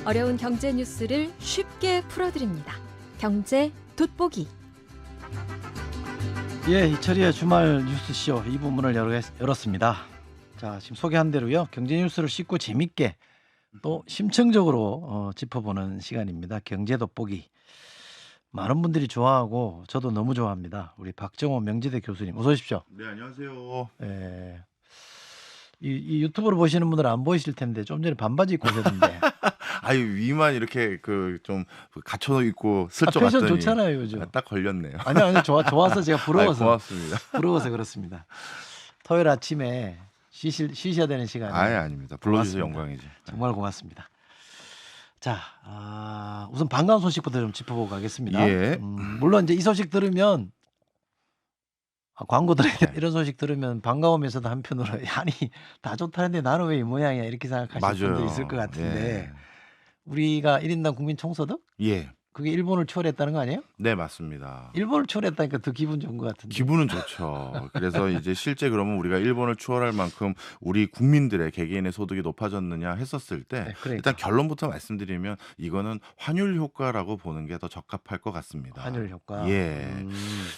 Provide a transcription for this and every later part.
어려운 경제 뉴스를 쉽게 풀어드립니다. 경제 돋보기. 예, 이철이의 주말 뉴스쇼 2부 문을 열었습니다. 자, 지금 소개한 대로요. 경제 뉴스를 쉽고 재밌게 또 심층적으로 짚어보는 시간입니다. 경제 돋보기. 많은 분들이 좋아하고 저도 너무 좋아합니다. 우리 박정호 명지대 교수님 어서 오십시오. 네, 안녕하세요. 예. 이 유튜브로 보시는 분들은 안 보이실 텐데 좀 전에 반바지 입고 오셨는데 아유, 위만 이렇게 좀 갖춰 입고 슬쩍 패션 왔더니 좋잖아요 요즘. 딱 걸렸네요. 아니 좋아서 제가 부러워서. 고맙습니다. 부러워서 그렇습니다. 토요일 아침에 쉬셔야 되는 시간에. 아예 아닙니다. 불러주셔서 고맙습니다. 영광이죠. 정말 고맙습니다. 자, 우선 반가운 소식부터 좀 짚어보고 가겠습니다. 예. 물론 이제 이 소식 들으면 광고 들어야 이런 소식 들으면 반가우면서도 한편으로 아니 다 좋다는데 나는 왜 이 모양이야 이렇게 생각하시는 분도 있을 것 같은데 우리가 1인당 국민 총소득? 예. 그게 일본을 초월했다는 거 아니에요? 네, 맞습니다. 일본을 초월했다니까 더 기분 좋은 것 같은데. 기분은 좋죠. 그래서 이제 실제 그러면 우리가 일본을 추월할 만큼 우리 국민들의 개개인의 소득이 높아졌느냐 했었을 때 네, 그러니까. 일단 결론부터 말씀드리면 이거는 환율 효과라고 보는 게 더 적합할 것 같습니다. 환율 효과. 예.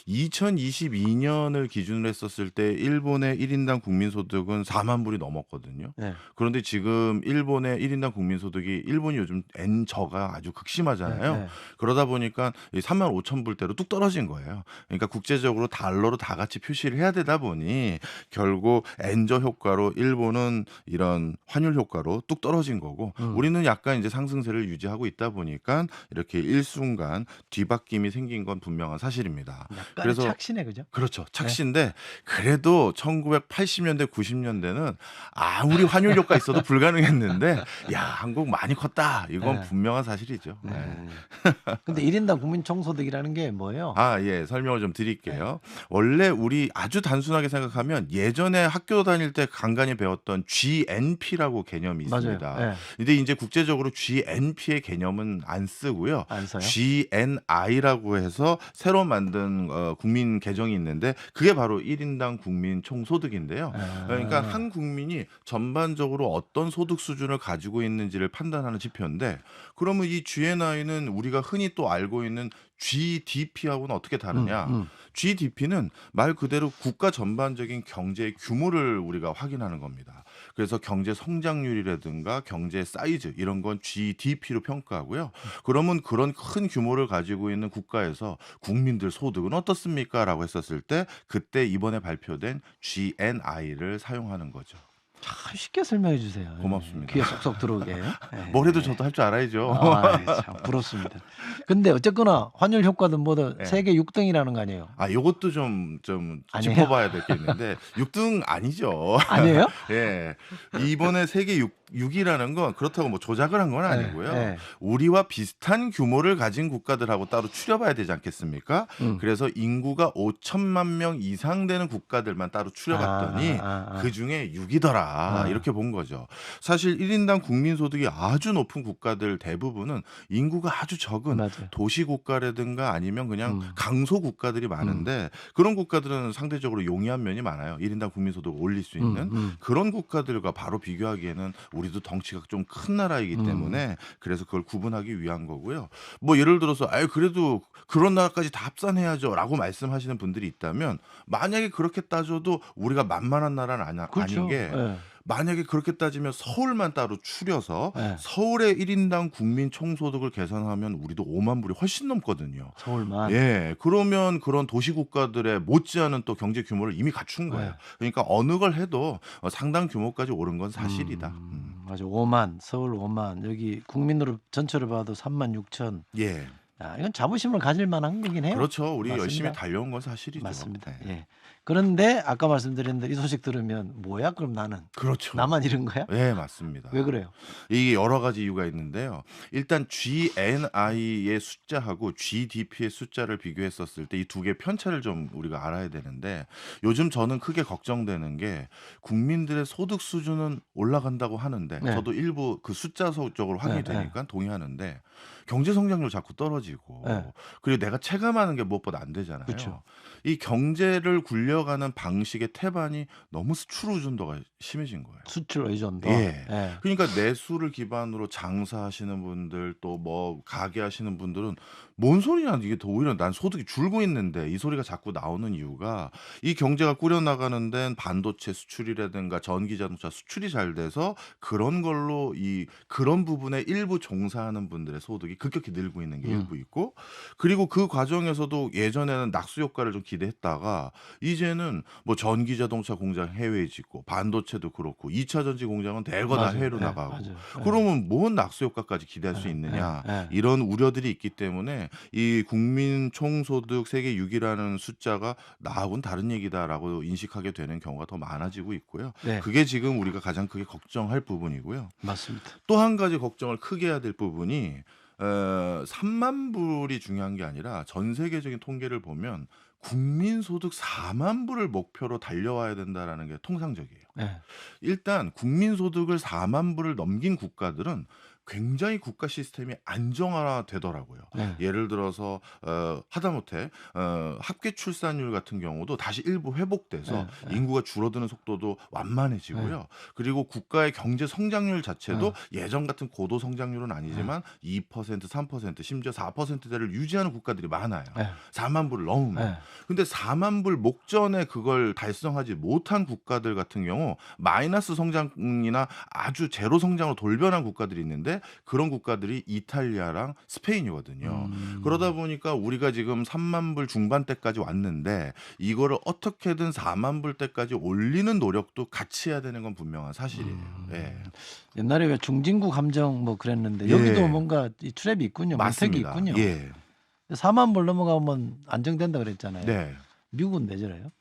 2022년을 기준으로 했었을 때 일본의 1인당 국민소득은 4만 불이 넘었거든요. 네. 그런데 지금 일본의 1인당 국민소득이 일본이 요즘 엔저가 아주 극심하잖아요. 네. 그러다 보니까 3만 5천 불대로 뚝 떨어진 거예요. 그러니까 국제적으로 달러로 다 같이 표시를 해야 되다 보니 결국 엔저 효과로 일본은 이런 환율 효과로 뚝 떨어진 거고 우리는 약간 이제 상승세를 유지하고 있다 보니까 이렇게 일순간 뒤바뀜이 생긴 건 분명한 사실입니다. 약간 그래서 착시네 그죠? 그렇죠. 착시인데 그래도 1980년대 90년대는 아무리 환율 효과 있어도 불가능했는데 야, 한국 많이 컸다. 이건 네. 분명한 사실이죠. 네. 근데 1인당 국민 총소득이라는 게 뭐예요? 예, 설명을 좀 드릴게요. 원래 우리 아주 단순하게 생각하면 예전에 학교 다닐 때 간간히 배웠던 GNP라고 개념이 있습니다. 맞아요. 네. 근데 이제 국제적으로 GNP의 개념은 안 쓰고요. 안 써요? GNI라고 해서 새로 만든 국민 계정이 있는데 그게 바로 1인당 국민 총소득인데요. 그러니까 한 국민이 전반적으로 어떤 소득 수준을 가지고 있는지를 판단하는 지표인데 그러면 이 GNI는 우리가 흔히 또 알고 있는 GDP하고는 어떻게 다르냐? GDP는 말 그대로 국가 전반적인 경제의 규모를 우리가 확인하는 겁니다. 그래서 경제 성장률이라든가 경제 사이즈 이런 건 GDP로 평가하고요. 그러면 그런 큰 규모를 가지고 있는 국가에서 국민들 소득은 어떻습니까? 라고 했었을 때 그때 이번에 발표된 GNI를 사용하는 거죠. 참 쉽게 설명해 주세요. 고맙습니다. 귀에 쏙쏙 들어오게. 네. 뭘 해도 저도 할 줄 알아야죠. 참 부럽습니다. 근데 어쨌거나 환율 효과도 뭐든 네. 세계 6등이라는 거 아니에요? 요것도 좀 아니에요? 짚어봐야 될 게 있는데 6등 아니죠. 아니에요? 예. 이번에 세계 6위라는 건 그렇다고 뭐 조작을 한 건 아니고요. 네. 우리와 비슷한 규모를 가진 국가들하고 따로 추려봐야 되지 않겠습니까? 그래서 인구가 5천만 명 이상 되는 국가들만 따로 추려봤더니 그중에 6위더라. 이렇게 본 거죠. 사실 1인당 국민소득이 아주 높은 국가들 대부분은 인구가 아주 적은 맞아요. 도시 국가라든가 아니면 그냥 강소 국가들이 많은데 그런 국가들은 상대적으로 용이한 면이 많아요. 1인당 국민소득을 올릴 수 있는 그런 국가들과 바로 비교하기에는 우리도 덩치가 좀 큰 나라이기 때문에 그래서 그걸 구분하기 위한 거고요. 뭐 예를 들어서 그래도 그런 나라까지 다 합산해야죠라고 말씀하시는 분들이 있다면 만약에 그렇게 따져도 우리가 만만한 나라는 그렇죠. 아닌 게 네. 만약에 그렇게 따지면 서울만 따로 추려서 네. 서울의 1인당 국민 총소득을 계산하면 우리도 5만 불이 훨씬 넘거든요. 서울만. 예, 그러면 그런 도시 국가들의 못지않은 또 경제 규모를 이미 갖춘 거예요. 네. 그러니까 어느 걸 해도 상당 규모까지 오른 건 사실이다. 맞아. 5만, 서울 5만. 여기 국민으로 전체로 봐도 3만 6천. 예, 야, 이건 자부심을 가질 만한 거긴 해요. 그렇죠. 우리 맞습니다. 열심히 달려온 건 사실이죠. 맞습니다. 네. 예. 그런데 아까 말씀드린 대로 이 소식 들으면 뭐야? 그럼 나는 그렇죠. 나만 이런 거야? 예, 맞습니다. 왜 그래요? 이게 여러 가지 이유가 있는데요. 일단 GNI의 숫자하고 GDP의 숫자를 비교했었을 때 이 두 개 편차를 좀 우리가 알아야 되는데 요즘 저는 크게 걱정되는 게 국민들의 소득 수준은 올라간다고 하는데 네. 저도 일부 그 숫자 적으로 확인이 네, 되니까 동의하는데 경제 성장률 자꾸 떨어지고 네. 그리고 내가 체감하는 게 무엇보다 안 되잖아요. 그쵸. 이 경제를 굴려가는 방식의 태반이 너무 수출 의존도가 심해진 거예요. 수출 의존도. 예. 예. 그러니까 내수를 기반으로 장사하시는 분들 또 뭐 가게 하시는 분들은 뭔 소리냐 이게 더 오히려 난 소득이 줄고 있는데 이 소리가 자꾸 나오는 이유가 이 경제가 꾸려나가는 데는 반도체 수출이라든가 전기자동차 수출이 잘 돼서 그런 걸로 그런 부분에 일부 종사하는 분들의 소득이 급격히 늘고 있는 게 음. 일부 있고 그리고 그 과정에서도 예전에는 낙수 효과를 좀 기대했다가 이제는 뭐 전기자동차 공장 해외에 짓고 반도체도 그렇고 2차 전지 공장은 대거 다 맞아요. 해외로 예. 나가고 맞아요. 예. 그러면 뭔 낙수 효과까지 기대할 수 있느냐 예. 예. 이런 우려들이 있기 때문에 이 국민 총소득 세계 6위라는 숫자가 나하고는 다른 얘기다라고 인식하게 되는 경우가 더 많아지고 있고요. 네. 그게 지금 우리가 가장 크게 걱정할 부분이고요. 맞습니다. 또 한 가지 걱정을 크게 해야 될 부분이 3만 불이 중요한 게 아니라 전 세계적인 통계를 보면 국민 소득 4만 불을 목표로 달려와야 된다라는 게 통상적이에요. 예. 일단 국민 소득을 4만 불을 넘긴 국가들은 굉장히 국가 시스템이 안정화되더라고요. 예. 예를 들어서 하다못해 합계 출산율 같은 경우도 다시 일부 회복돼서 예. 인구가 줄어드는 속도도 완만해지고요. 그리고 국가의 경제 성장률 자체도 예전 같은 고도 성장률은 아니지만 2%, 3%, 심지어 4%대를 유지하는 국가들이 많아요. 예. 4만 불을 넘으면. 예. 근데 4만 불 목전에 그걸 달성하지 못한 국가들 같은 경우 마이너스 성장이나 아주 제로 성장으로 돌변한 국가들이 있는데 그런 국가들이 이탈리아랑 스페인이거든요. 그러다 보니까 우리가 지금 3만 불 중반대까지 왔는데 이거를 어떻게든 4만 불대까지 올리는 노력도 같이 해야 되는 건 분명한 사실이에요. 예. 옛날에 왜 중진국 함정 뭐 그랬는데 예. 여기도 뭔가 이 트랩이 있군요. 문턱이 맞습니다. 있군요. 예. 4만 불 넘어가면 안정된다 그랬잖아요. 네. 미국은 왜 저래요?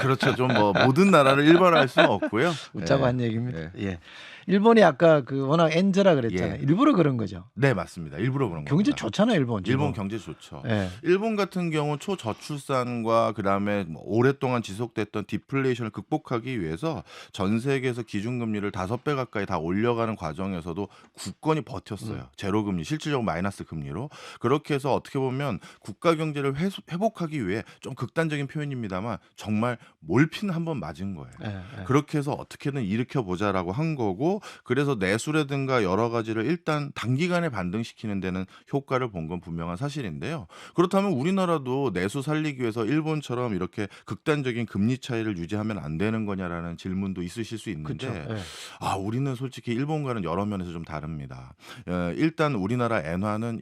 그렇죠. 좀 뭐 모든 나라를 일반화할 수는 없고요. 웃자고 예. 한 얘기입니다. 예. 예. 일본이 아까 그 워낙 엔저라 그랬잖아요. 예. 일부러 그런 거죠. 네, 맞습니다. 일부러 그런 경제 겁니다. 좋잖아요, 일본. 지금. 일본 경제 좋죠. 예. 일본 같은 경우 초저출산과 그다음에 뭐 오랫동안 지속됐던 디플레이션을 극복하기 위해서 전 세계에서 기준금리를 5배 가까이 다 올려가는 과정에서도 굳건히 버텼어요. 제로금리, 실질적으로 마이너스 금리로. 그렇게 해서 어떻게 보면 국가 경제를 회복하기 위해 좀 극단적인 표현입니다만 정말 몰핀 한번 맞은 거예요. 예. 예. 그렇게 해서 어떻게든 일으켜보자라고 한 거고 그래서 내수라든가 여러 가지를 일단 단기간에 반등시키는 데는 효과를 본 건 분명한 사실인데요. 그렇다면 우리나라도 내수 살리기 위해서 일본처럼 이렇게 극단적인 금리 차이를 유지하면 안 되는 거냐라는 질문도 있으실 수 있는데 그렇죠. 예. 우리는 솔직히 일본과는 여러 면에서 좀 다릅니다. 일단 우리나라 엔화는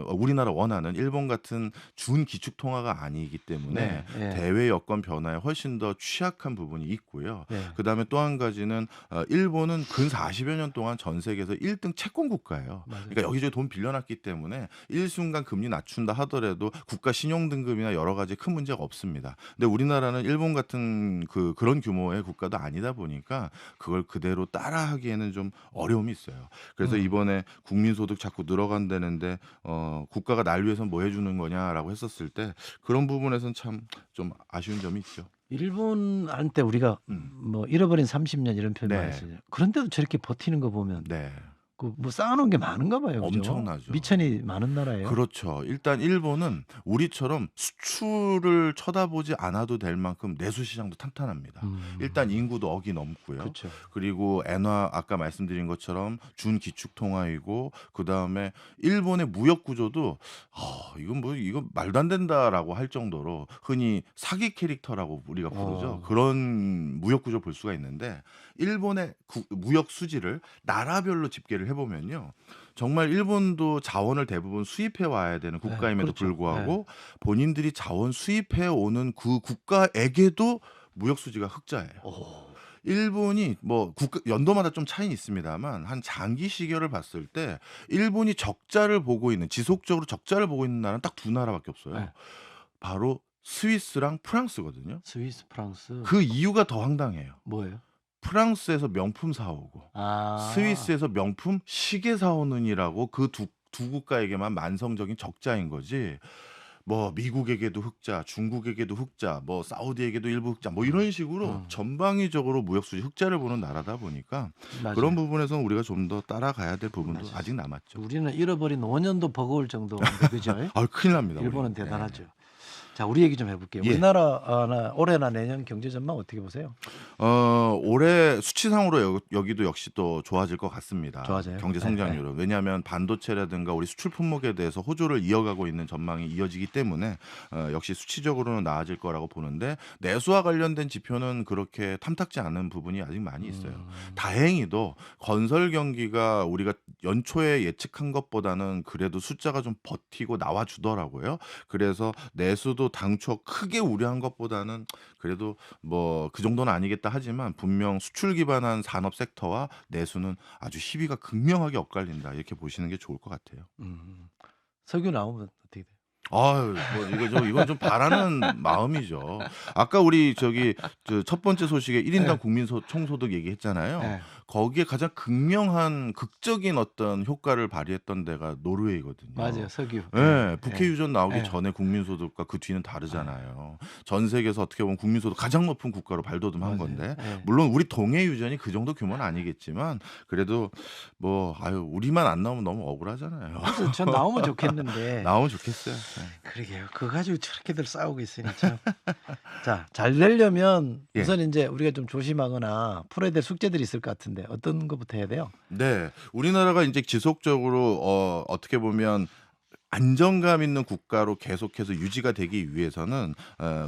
우리나라 원화는 일본 같은 준 기축 통화가 아니기 때문에 네. 예. 대외 여건 변화에 훨씬 더 취약한 부분이 있고요. 예. 그다음에 또 한 가지는 일본은 근 40여 년 동안 전 세계에서 1등 채권 국가예요. 맞아요. 그러니까 여기저기 돈 빌려놨기 때문에 일순간 금리 낮춘다 하더라도 국가 신용 등급이나 여러 가지 큰 문제가 없습니다. 근데 우리나라는 일본 같은 그런 규모의 국가도 아니다 보니까 그걸 그대로 따라하기에는 좀 어려움이 있어요. 그래서 이번에 국민소득 자꾸 늘어간다는데 국가가 날 위해서 뭐 해주는 거냐라고 했었을 때 그런 부분에서는 참 좀 아쉬운 점이 있죠. 일본한테 우리가 뭐 잃어버린 30년 이런 표현 네. 많이 쓰죠. 그런데도 저렇게 버티는 거 보면 네. 그 뭐 쌓아놓은 게 많은가 봐요. 그죠? 엄청나죠. 미천이 많은 나라예요. 그렇죠. 일단 일본은 우리처럼 수출을 쳐다보지 않아도 될 만큼 내수 시장도 탄탄합니다. 일단 인구도 억이 넘고요. 그렇죠. 그리고 엔화 아까 말씀드린 것처럼 준 기축 통화이고 그다음에 일본의 무역 구조도 이건 말도 안 된다라고 할 정도로 흔히 사기 캐릭터라고 우리가 부르죠. 그런 무역 구조 볼 수가 있는데 일본의 무역 수지를 나라별로 집계를 해보면요. 정말 일본도 자원을 대부분 수입해 와야 되는 국가임에도 그렇죠. 불구하고 본인들이 자원 수입해 오는 그 국가에게도 무역 수지가 흑자예요. 일본이 뭐 연도마다 좀 차이는 있습니다만 한 장기 시계를 봤을 때 일본이 지속적으로 적자를 보고 있는 나라는 딱 두 나라밖에 없어요. 네. 바로 스위스랑 프랑스거든요. 스위스, 프랑스. 그 이유가 더 황당해요. 뭐예요? 프랑스에서 명품 사오고 스위스에서 명품 시계 사오는이라고 그 두 국가에게만 만성적인 적자인 거지. 뭐 미국에게도 흑자, 중국에게도 흑자, 뭐 사우디에게도 일부 흑자, 뭐 이런 식으로 전방위적으로 무역 수지 흑자를 보는 나라다 보니까 그런 맞아요. 부분에서는 우리가 좀 더 따라가야 될 부분도 맞아요. 아직 남았죠. 우리는 잃어버린 5년도 버거울 정도인데 그죠? 아, 큰일 납니다. 일본은 우리는. 대단하죠. 자, 우리 얘기 좀 해볼게요. 예. 우리나라 올해나 내년 경제 전망 어떻게 보세요? 올해 수치상으로 여기도 역시 또 좋아질 것 같습니다. 좋아져요? 경제 성장률은. 왜냐하면 반도체라든가 우리 수출 품목에 대해서 호조를 이어가고 있는 전망이 이어지기 때문에 역시 수치적으로는 나아질 거라고 보는데 내수와 관련된 지표는 그렇게 탐탁지 않은 부분이 아직 많이 있어요. 다행히도 건설 경기가 우리가 연초에 예측한 것보다는 그래도 숫자가 좀 버티고 나와주더라고요. 그래서 내수도 당초 크게 우려한 것보다는 그래도 뭐 그 정도는 아니겠다 하지만 분명 수출 기반한 산업 섹터와 내수는 아주 희비가 극명하게 엇갈린다 이렇게 보시는 게 좋을 것 같아요. 석유 나오면 어떻게 돼요? 아유, 뭐 이건 좀 바라는 마음이죠. 아까 우리 첫 번째 소식에 1인당 네. 국민 총소득 얘기했잖아요. 네. 거기에 가장 극명한 극적인 어떤 효과를 발휘했던 데가 노르웨이거든요. 맞아요, 석유. 예, 북해 유전 나오기 네. 전에 국민소득과 그 뒤는 다르잖아요. 전 세계에서 어떻게 보면 국민소득 가장 높은 국가로 발돋움한 맞아요. 건데 네. 물론 우리 동해 유전이 그 정도 규모는 아니겠지만 그래도 뭐 우리만 안 나오면 너무 억울하잖아요. 그래서 전 나오면 좋겠는데. 나오면 좋겠어요. 네. 그러게요. 그거 가지고 저렇게들 싸우고 있으니 참. 자, 잘 되려면 예. 우선 이제 우리가 좀 조심하거나 풀어야 될 숙제들이 있을 것 같은데 어떤 것부터 해야 돼요? 네, 우리나라가 이제 지속적으로 어떻게 보면 안정감 있는 국가로 계속해서 유지가 되기 위해서는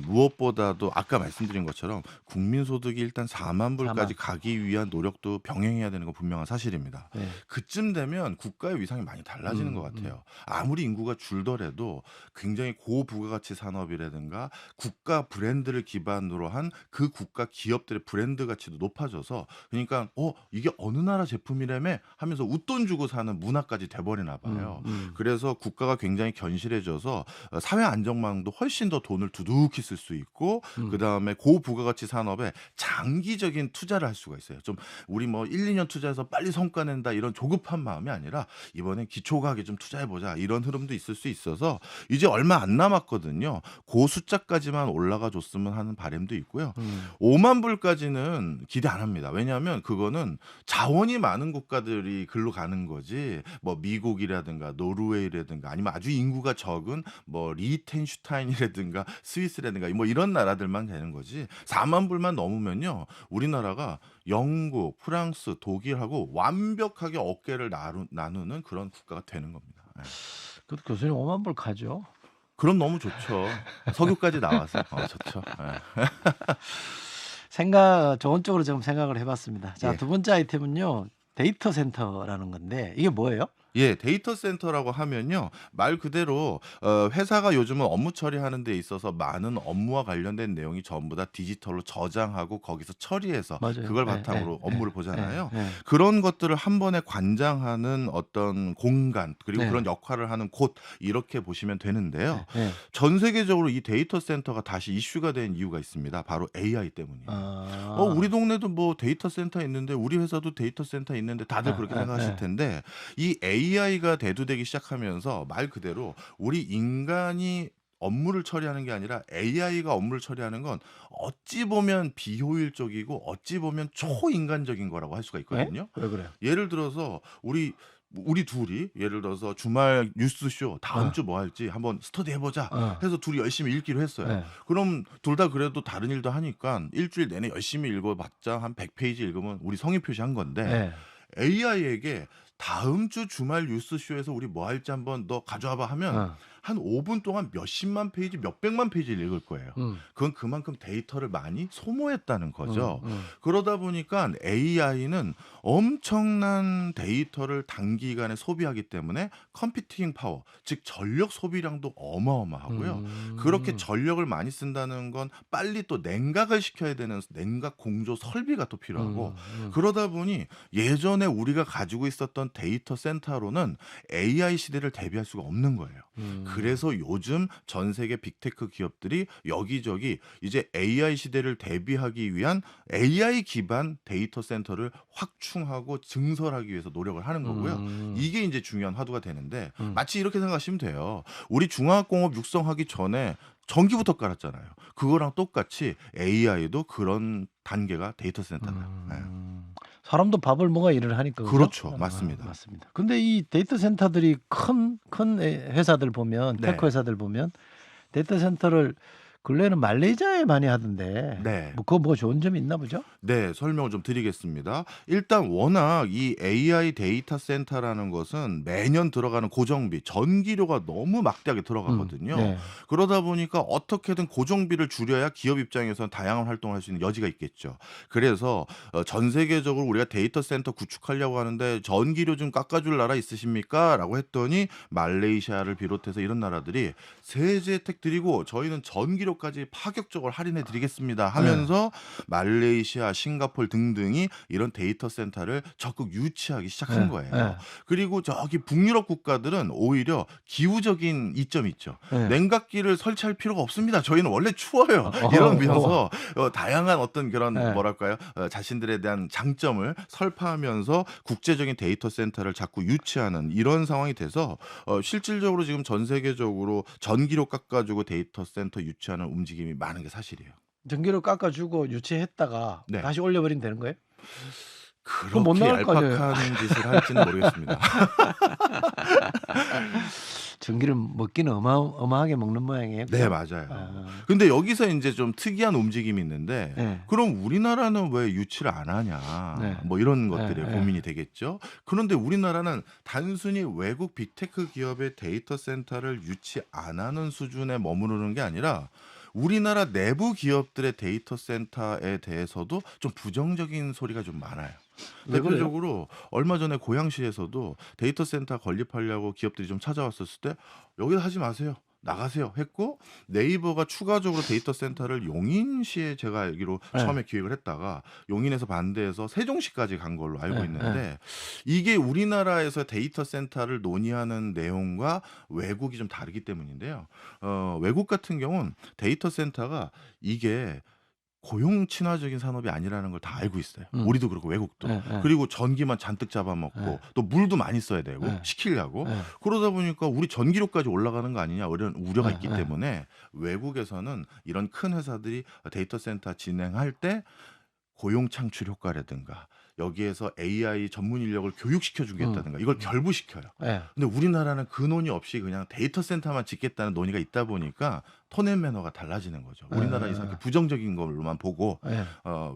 무엇보다도 아까 말씀드린 것처럼 국민소득이 일단 4만 불까지 4만. 가기 위한 노력도 병행해야 되는 건 분명한 사실입니다. 네. 그쯤 되면 국가의 위상이 많이 달라지는 것 같아요. 아무리 인구가 줄더라도 굉장히 고부가가치 산업이라든가 국가 브랜드를 기반으로 한 그 국가 기업들의 브랜드 가치도 높아져서 그러니까 이게 어느 나라 제품이라며 하면서 웃돈 주고 사는 문화까지 돼버리나 봐요. 그래서 국가가 굉장히 견실해져서 사회 안정망도 훨씬 더 돈을 두둑히 쓸 수 있고 그다음에 고부가가치 산업에 장기적인 투자를 할 수가 있어요. 좀 우리 뭐 1, 2년 투자해서 빨리 성과 낸다 이런 조급한 마음이 아니라 이번엔 기초과학에 좀 투자해 보자 이런 흐름도 있을 수 있어서 이제 얼마 안 남았거든요. 그 숫자까지만 올라가 줬으면 하는 바람도 있고요. 5만 불까지는 기대 안 합니다. 왜냐하면 그거는 자원이 많은 국가들이 글로 가는 거지 뭐 미국이라든가 노르웨이라든가 아니면 아주 인구가 적은 뭐 리텐슈타인이라든가 스위스라든가 뭐 이런 나라들만 되는 거지 4만 불만 넘으면요 우리나라가 영국, 프랑스, 독일하고 완벽하게 어깨를 나누는 그런 국가가 되는 겁니다. 예. 그것도 교수님 5만 불 가죠. 그럼 너무 좋죠. 석유까지 나와서 좋죠. 예. 좋은 쪽으로 좀 생각을 해봤습니다. 자, 예. 두 번째 아이템은요. 데이터 센터라는 건데 이게 뭐예요? 예, 데이터 센터라고 하면요. 말 그대로 회사가 요즘은 업무 처리하는 데 있어서 많은 업무와 관련된 내용이 전부 다 디지털로 저장하고 거기서 처리해서 맞아요. 그걸 네, 바탕으로 네, 업무를 네, 보잖아요. 네, 네. 그런 것들을 한 번에 관장하는 어떤 공간 그리고 네. 그런 역할을 하는 곳 이렇게 보시면 되는데요. 네. 전 세계적으로 이 데이터 센터가 다시 이슈가 된 이유가 있습니다. 바로 AI 때문이에요. 우리 동네도 뭐 데이터 센터 있는데 우리 회사도 데이터 센터 있는데 다들 그렇게 생각하실 텐데 이 AI가 대두되기 시작하면서 말 그대로 우리 인간이 업무를 처리하는 게 아니라 AI가 업무를 처리하는 건 어찌 보면 비효율적이고 어찌 보면 초인간적인 거라고 할 수가 있거든요. 왜 그래요? 예를 들어서 우리 둘이 예를 들어서 주말 뉴스쇼 다음 주 뭐 할지 한번 스터디 해보자 해서 둘이 열심히 읽기로 했어요. 네. 그럼 둘 다 그래도 다른 일도 하니까 일주일 내내 열심히 읽어봤자 한 100페이지 읽으면 우리 성의 표시한 건데 네. AI에게 다음 주 주말 뉴스쇼에서 우리 뭐 할지 한번 너 가져와봐 하면 한 5분 동안 몇십만 페이지, 몇백만 페이지를 읽을 거예요. 그건 그만큼 데이터를 많이 소모했다는 거죠. 그러다 보니까 AI는 엄청난 데이터를 단기간에 소비하기 때문에 컴퓨팅 파워, 즉 전력 소비량도 어마어마하고요. 그렇게 전력을 많이 쓴다는 건 빨리 또 냉각을 시켜야 되는 냉각 공조 설비가 또 필요하고 그러다 보니 예전에 우리가 가지고 있었던 데이터 센터로는 AI 시대를 대비할 수가 없는 거예요. 그래서 요즘 전 세계 빅테크 기업들이 여기저기 이제 AI 시대를 대비하기 위한 AI 기반 데이터 센터를 확충하고 증설하기 위해서 노력을 하는 거고요. 이게 이제 중요한 화두가 되는데 마치 이렇게 생각하시면 돼요. 우리 중화학공업 육성하기 전에 전기부터 깔았잖아요. 그거랑 똑같이 AI도 그런 단계가 데이터 센터다. 네. 사람도 밥을 먹어야 일을 하니까 그죠? 그렇죠. 맞습니다. 맞습니다. 근데 이 데이터 센터들이 큰 회사들 보면 네. 테크 회사들 보면 데이터 센터를 근래에는 말레이시아에 많이 하던데 네. 뭐 그거 뭐 좋은 점이 있나 보죠? 네, 설명을 좀 드리겠습니다. 일단 워낙 이 AI 데이터 센터라는 것은 매년 들어가는 고정비, 전기료가 너무 막대하게 들어가거든요. 네. 그러다 보니까 어떻게든 고정비를 줄여야 기업 입장에서는 다양한 활동을 할 수 있는 여지가 있겠죠. 그래서 전 세계적으로 우리가 데이터 센터 구축하려고 하는데 전기료 좀 깎아줄 나라 있으십니까? 라고 했더니 말레이시아를 비롯해서 이런 나라들이 세제 혜택 드리고 저희는 전기료까지 파격적으로 할인해 드리겠습니다 하면서 말레이시아, 싱가포르 등등이 이런 데이터 센터를 적극 유치하기 시작한 거예요. 네. 그리고 저기 북유럽 국가들은 오히려 기후적인 이점이 있죠. 네. 냉각기를 설치할 필요가 없습니다. 저희는 원래 추워요. 이러면서 다양한 어떤 그런 네. 뭐랄까요? 자신들에 대한 장점을 설파하면서 국제적인 데이터 센터를 자꾸 유치하는 이런 상황이 돼서 실질적으로 지금 전 세계적으로 전기료 깎아주고 데이터 센터 유치하는 움직임이 많은 게 사실이에요. 전기료 깎아주고 유치했다가 네. 다시 올려버리면 되는 거예요? 그럼 못 그렇게 나갈 거 아니에요. 얄팍한 짓을 할지는 모르겠습니다. 전기를 먹기는 어마하게 먹는 모양이에요. 네, 그죠? 맞아요. 아. 근데 여기서 이제 좀 특이한 움직임이 있는데 네. 그럼 우리나라는 왜 유치를 안 하냐? 네. 뭐 이런 것들이 네. 고민이 되겠죠. 그런데 우리나라는 단순히 외국 빅테크 기업의 데이터 센터를 유치 안 하는 수준에 머무르는 게 아니라 우리나라 내부 기업들의 데이터 센터에 대해서도 좀 부정적인 소리가 좀 많아요. 왜 그래요? 대표적으로 얼마 전에 고양시에서도 데이터 센터 건립하려고 기업들이 좀 찾아왔었을 때 여기다 하지 마세요. 나가세요 했고 네이버가 추가적으로 데이터 센터를 용인시에 제가 알기로 네. 처음에 기획을 했다가 용인에서 반대해서 세종시까지 간 걸로 알고 네, 있는데 이게 우리나라에서 데이터 센터를 논의하는 내용과 외국이 좀 다르기 때문인데요. 외국 같은 경우는 데이터 센터가 이게 고용 친화적인 산업이 아니라는 걸 다 알고 있어요. 우리도 그렇고 외국도. 네, 네. 그리고 전기만 잔뜩 잡아먹고 네. 또 물도 많이 써야 되고 네. 시키려고. 네. 그러다 보니까 우리 전기료까지 올라가는 거 아니냐 이런 우려가 네, 있기 네. 때문에 외국에서는 이런 큰 회사들이 데이터 센터 진행할 때 고용 창출 효과라든가 여기에서 AI 전문 인력을 교육시켜 주겠다든가 이걸 결부시켜요. 네. 근데 우리나라는 그 논의 없이 그냥 데이터 센터만 짓겠다는 논의가 있다 보니까 톤앤 매너가 달라지는 거죠. 우리나라에서 이렇게 부정적인 걸로만 보고 네.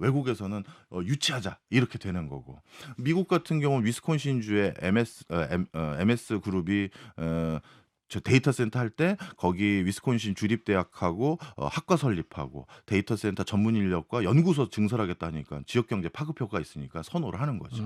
외국에서는 유치하자 이렇게 되는 거고 미국 같은 경우는 위스콘신주의 MS 그룹이 저 데이터 센터 할 때 거기 위스콘신 주립대학하고 학과 설립하고 데이터 센터 전문 인력과 연구소 증설하겠다 하니까 지역 경제 파급 효과가 있으니까 선호를 하는 거죠.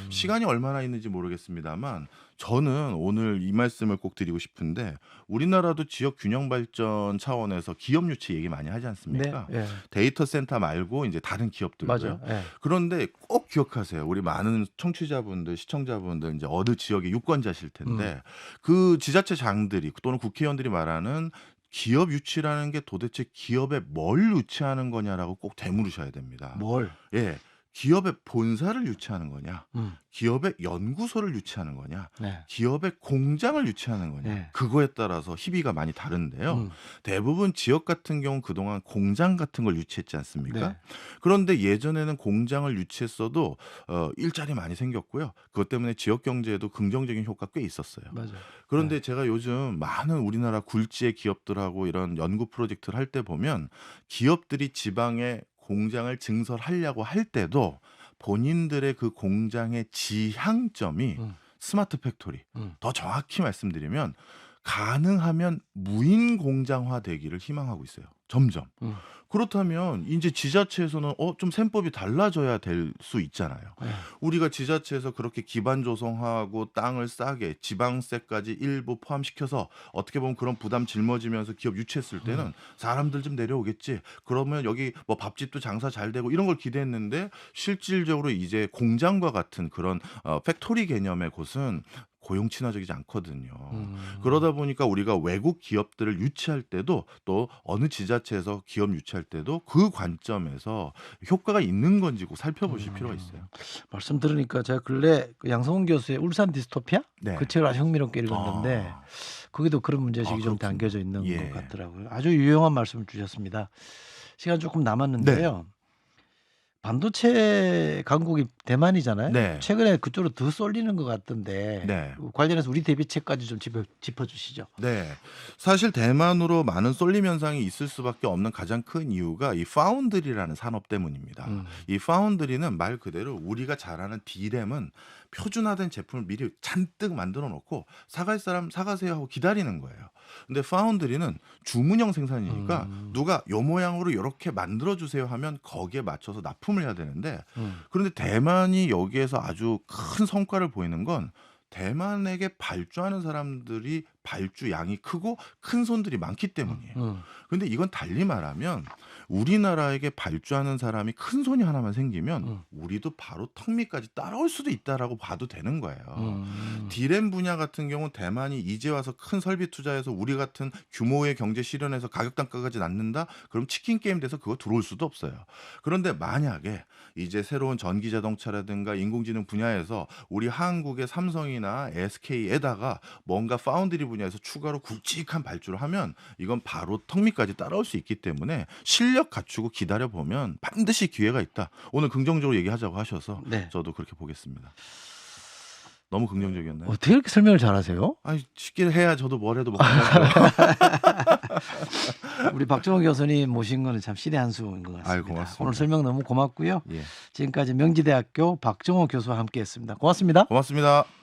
시간이 얼마나 있는지 모르겠습니다만 저는 오늘 이 말씀을 꼭 드리고 싶은데 우리나라도 지역 균형 발전 차원에서 기업 유치 얘기 많이 하지 않습니까? 네. 데이터 센터 말고 이제 다른 기업들도요. 맞아요. 네. 그런데 꼭 기억하세요. 우리 많은 청취자분들, 시청자분들 이제 어느 지역의 유권자실 텐데 그 지자체 장들이 또는 국회의원들이 말하는 기업 유치라는 게 도대체 기업에 뭘 유치하는 거냐라고 꼭 되물으셔야 됩니다. 뭘? 예. 기업의 본사를 유치하는 거냐? 음. 기업의 연구소를 유치하는 거냐? 네. 기업의 공장을 유치하는 거냐? 네. 그거에 따라서 희비가 많이 다른데요. 음. 대부분 지역 같은 경우 그동안 공장 같은 걸 유치했지 않습니까? 네. 그런데 예전에는 공장을 유치했어도 일자리 많이 생겼고요. 그것 때문에 지역 경제에도 긍정적인 효과 꽤 있었어요. 맞아요. 그런데 제가 요즘 많은 우리나라 굴지의 기업들하고 이런 연구 프로젝트를 할 때 보면 기업들이 지방에 공장을 증설하려고 할 때도 본인들의 그 공장의 지향점이 스마트 팩토리. 더 정확히 말씀드리면 가능하면 무인 공장화 되기를 희망하고 있어요. 점점. 그렇다면 이제 지자체에서는 좀 셈법이 달라져야 될 수 있잖아요. 네. 우리가 지자체에서 그렇게 기반 조성하고 땅을 싸게 지방세까지 일부 포함시켜서 어떻게 보면 그런 부담 짊어지면서 기업 유치했을 때는 사람들 좀 내려오겠지. 그러면 여기 뭐 밥집도 장사 잘 되고 이런 걸 기대했는데 실질적으로 이제 공장과 같은 그런 팩토리 개념의 곳은 고용 친화적이지 않거든요. 그러다 보니까 우리가 외국 기업들을 유치할 때도 또 어느 지자체에서 기업 유치할 때도 그 관점에서 효과가 있는 건지 꼭 살펴보실 필요가 있어요. 말씀 들으니까 제가 근래 그 양성훈 교수의 울산 디스토피아 네. 그 책을 아주 흥미롭게 읽었는데 아. 거기도 그런 문제식이 좀 그렇군요. 담겨져 있는 예. 것 같더라고요. 아주 유용한 말씀을 주셨습니다. 시간 조금 남았는데요. 반도체 강국이 대만이잖아요. 네. 최근에 그쪽으로 더 쏠리는 것 같던데 네. 관련해서 우리 대비책까지 좀 짚어주시죠. 네. 사실 대만으로 많은 쏠림 현상이 있을 수밖에 없는 가장 큰 이유가 이 파운드리라는 산업 때문입니다. 이 파운드리는 말 그대로 우리가 잘 아는 D램은 표준화된 제품을 미리 잔뜩 만들어 놓고 사갈 사람 사가세요 하고 기다리는 거예요. 근데 파운드리는 주문형 생산이니까 누가 요 모양으로 이렇게 만들어 주세요 하면 거기에 맞춰서 납품을 해야 되는데 그런데 대만이 여기에서 아주 큰 성과를 보이는 건 대만에게 발주하는 사람들이 발주 양이 크고 큰 손들이 많기 때문이에요. 근데 이건 달리 말하면 우리나라에게 발주하는 사람이 큰 손이 하나만 생기면 우리도 바로 턱 밑까지 따라올 수도 있다라고 봐도 되는 거예요. D램 분야 같은 경우는 대만이 이제 와서 큰 설비 투자해서 우리 같은 규모의 경제 실현에서 가격 단가까지 낳는다? 그럼 치킨 게임 돼서 그거 들어올 수도 없어요. 그런데 만약에 이제 새로운 전기 자동차라든가 인공지능 분야에서 우리 한국의 삼성이나 SK에다가 뭔가 파운드리 분야에서 추가로 굵직한 발주를 하면 이건 바로 턱 밑까지 따라올 수 있기 때문에 실력 갖추고 기다려 보면 반드시 기회가 있다. 오늘 긍정적으로 얘기하자고 하셔서 네. 저도 그렇게 보겠습니다. 너무 긍정적이었나요? 어떻게 이렇게 설명을 잘하세요? 아니, 쉽게 해야 저도 뭘 해도 먹고 우리 박정호 교수님 모신 거는 참 신의 한 수인 것 같습니다. 아유, 고맙습니다. 오늘 설명 너무 고맙고요. 예. 지금까지 명지대학교 박정호 교수와 함께했습니다. 고맙습니다. 고맙습니다.